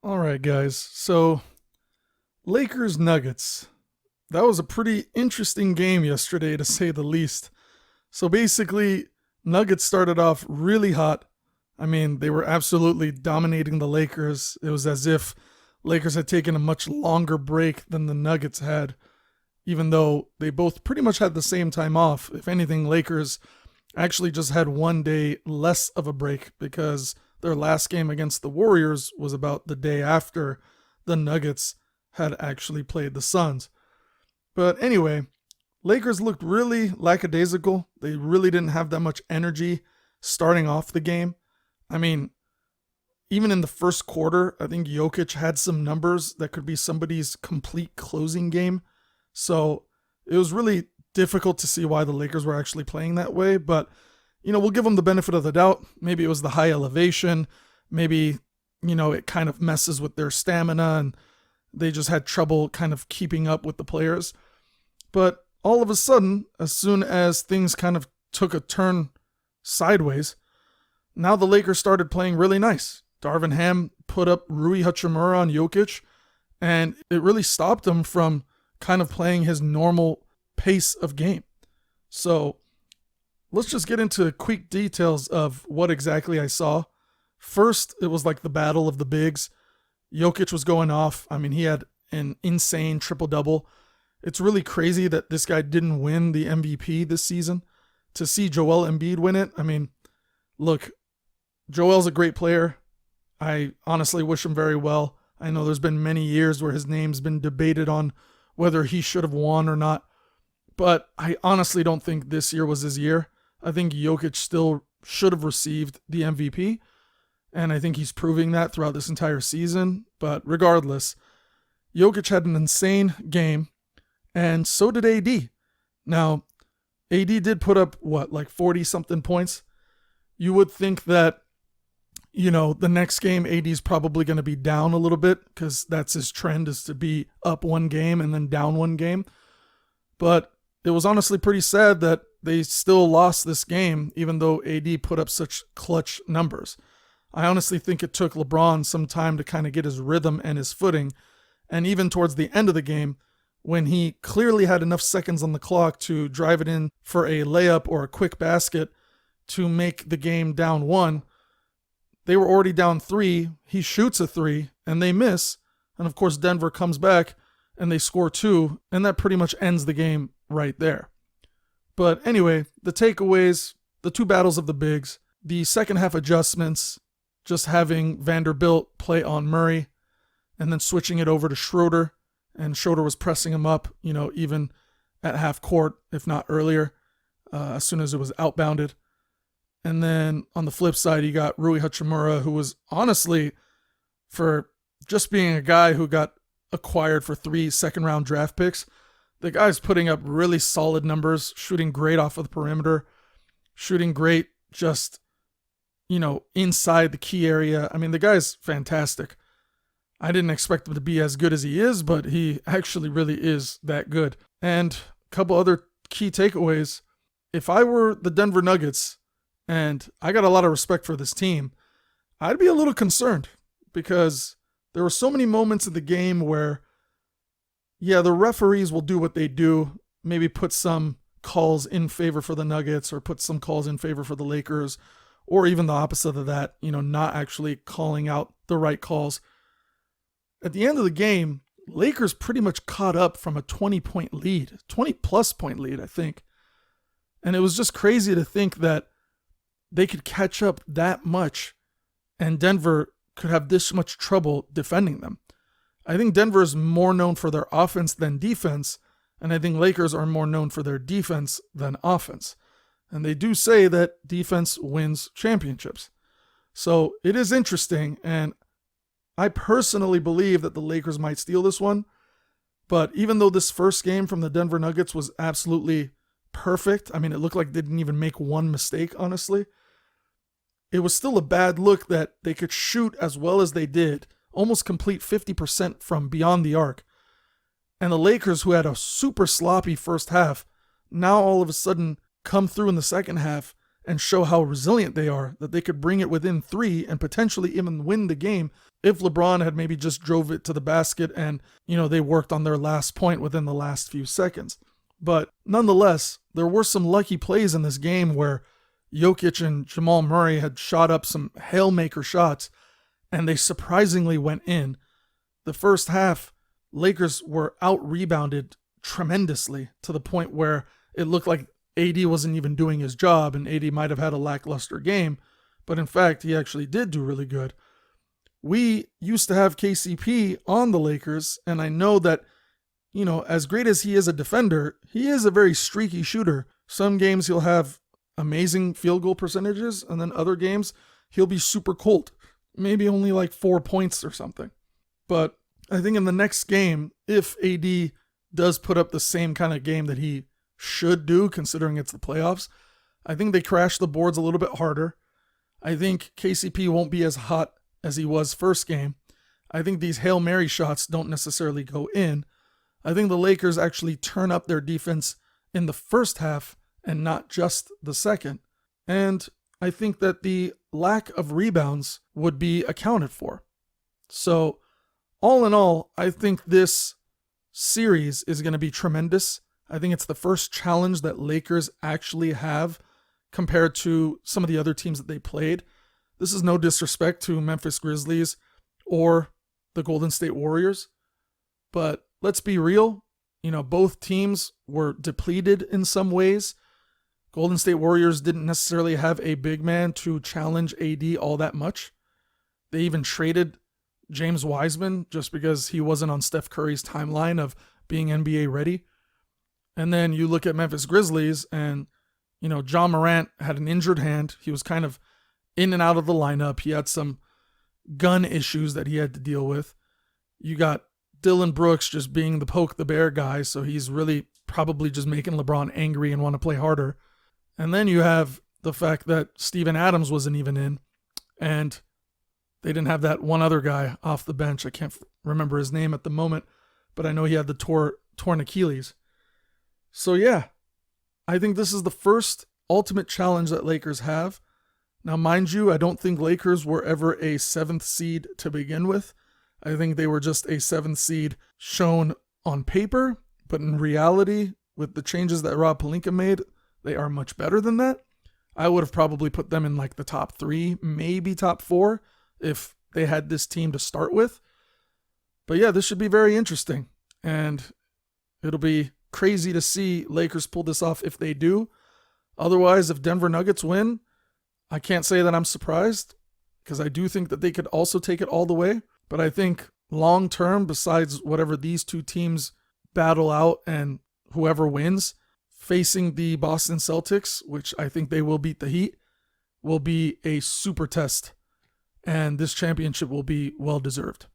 All right, guys. So, Lakers Nuggets. That was a pretty interesting game yesterday, to say the least. So, basically, Nuggets started off really hot. I mean, they were absolutely dominating the Lakers. It was as if Lakers had taken a much longer break than the Nuggets had, even though they both pretty much had the same time off. If anything, Lakers actually just had one day less of a break because their last game against the Warriors was about the day after the Nuggets had actually played the Suns. But anyway, Lakers looked really lackadaisical. They really didn't have that much energy starting off the game. I mean, even in the first quarter, I think Jokic had some numbers that could be somebody's complete closing game. So it was really difficult to see why the Lakers were actually playing that way. But, we'll give them the benefit of the doubt. Maybe it was the high elevation. Maybe, it kind of messes with their stamina and they just had trouble kind of keeping up with the players. But all of a sudden, as soon as things kind of took a turn sideways, now the Lakers started playing really nice. Darvin Ham put up Rui Hachimura on Jokic, and it really stopped him from kind of playing his normal pace of game. So let's just get into quick details of what exactly I saw. First, it was like the battle of the bigs. Jokic was going off. I mean, he had an insane triple-double. It's really crazy that this guy didn't win the MVP this season. To see Joel Embiid win it, I mean, look, Joel's a great player. I honestly wish him very well. I know there's been many years where his name's been debated on whether he should have won or not. But I honestly don't think this year was his year. I think Jokic still should have received the MVP. And I think he's proving that throughout this entire season. But regardless, Jokic had an insane game. And so did AD. Now, AD did put up, like 40-something points? You would think that, the next game, AD's probably going to be down a little bit because that's his trend, is to be up one game and then down one game. But it was honestly pretty sad that they still lost this game, even though AD put up such clutch numbers. I honestly think it took LeBron some time to kind of get his rhythm and his footing. And even towards the end of the game, when he clearly had enough seconds on the clock to drive it in for a layup or a quick basket to make the game down one, they were already down three. He shoots a three and they miss. And of course, Denver comes back and they score two. And that pretty much ends the game right there. But anyway, the takeaways, the two battles of the bigs, the second half adjustments, just having Vanderbilt play on Murray and then switching it over to Schroeder. And Schroeder was pressing him up, even at half court, if not earlier, as soon as it was outbounded. And then on the flip side, you got Rui Hachimura, who was honestly, for just being a guy who got acquired for 3 second-round draft picks, the guy's putting up really solid numbers, shooting great off of the perimeter, shooting great just, inside the key area. I mean, the guy's fantastic. I didn't expect him to be as good as he is, but he actually really is that good. And a couple other key takeaways. If I were the Denver Nuggets, and I got a lot of respect for this team, I'd be a little concerned because there were so many moments in the game where, the referees will do what they do, maybe put some calls in favor for the Nuggets or put some calls in favor for the Lakers, or even the opposite of that, not actually calling out the right calls. At the end of the game, Lakers pretty much caught up from a 20-point lead, 20-plus point lead, I think. And it was just crazy to think that they could catch up that much and Denver could have this much trouble defending them. I think Denver is more known for their offense than defense, and I think Lakers are more known for their defense than offense. And they do say that defense wins championships. So it is interesting, and I personally believe that the Lakers might steal this one. But even though this first game from the Denver Nuggets was absolutely perfect, I mean, it looked like they didn't even make one mistake, honestly, it was still a bad look that they could shoot as well as they did, almost complete 50% from beyond the arc. And the Lakers, who had a super sloppy first half, now all of a sudden come through in the second half and show how resilient they are, that they could bring it within 3 and potentially even win the game if LeBron had maybe just drove it to the basket and, they worked on their last point within the last few seconds. But nonetheless, there were some lucky plays in this game where Jokic and Jamal Murray had shot up some Hail-Maker shots, and they surprisingly went in. The first half, Lakers were out-rebounded tremendously to the point where it looked like AD wasn't even doing his job, and AD might have had a lackluster game, but in fact, he actually did do really good. We used to have KCP on the Lakers, and I know that, as great as he is a defender, he is a very streaky shooter. Some games he'll have amazing field goal percentages, and then other games he'll be super cold, maybe only like 4 points or something. But I think in the next game, if AD does put up the same kind of game that he should do, considering it's the playoffs, I think they crash the boards a little bit harder. I think KCP won't be as hot as he was first game. I think these Hail Mary shots don't necessarily go in. I think the Lakers actually turn up their defense in the first half and not just the second. And I think that the lack of rebounds would be accounted for. So, all in all, I think this series is going to be tremendous. I think it's the first challenge that Lakers actually have compared to some of the other teams that they played. This is no disrespect to Memphis Grizzlies or the Golden State Warriors, but let's be real. Both teams were depleted in some ways. Golden State Warriors didn't necessarily have a big man to challenge AD all that much. They even traded James Wiseman just because he wasn't on Steph Curry's timeline of being NBA ready. And then you look at Memphis Grizzlies and, John Morant had an injured hand. He was kind of in and out of the lineup. He had some gun issues that he had to deal with. You got Dylan Brooks just being the poke the bear guy, so he's really probably just making LeBron angry and want to play harder. And then you have the fact that Steven Adams wasn't even in, and they didn't have that one other guy off the bench. I can't remember his name at the moment, but I know he had the torn Achilles. So yeah, I think this is the first ultimate challenge that Lakers have. Now, mind you, I don't think Lakers were ever a 7th seed to begin with. I think they were just a 7th seed shown on paper, but in reality, with the changes that Rob Pelinka made, they are much better than that. I would have probably put them in like the top 3, maybe top 4, if they had this team to start with. But yeah, this should be very interesting, and it'll be crazy to see Lakers pull this off if they do. Otherwise, if Denver Nuggets win, I can't say that I'm surprised, because I do think that they could also take it all the way. But I think long term, besides whatever these two teams battle out and whoever wins, facing the Boston Celtics, which I think they will beat the Heat, will be a super test. And this championship will be well deserved.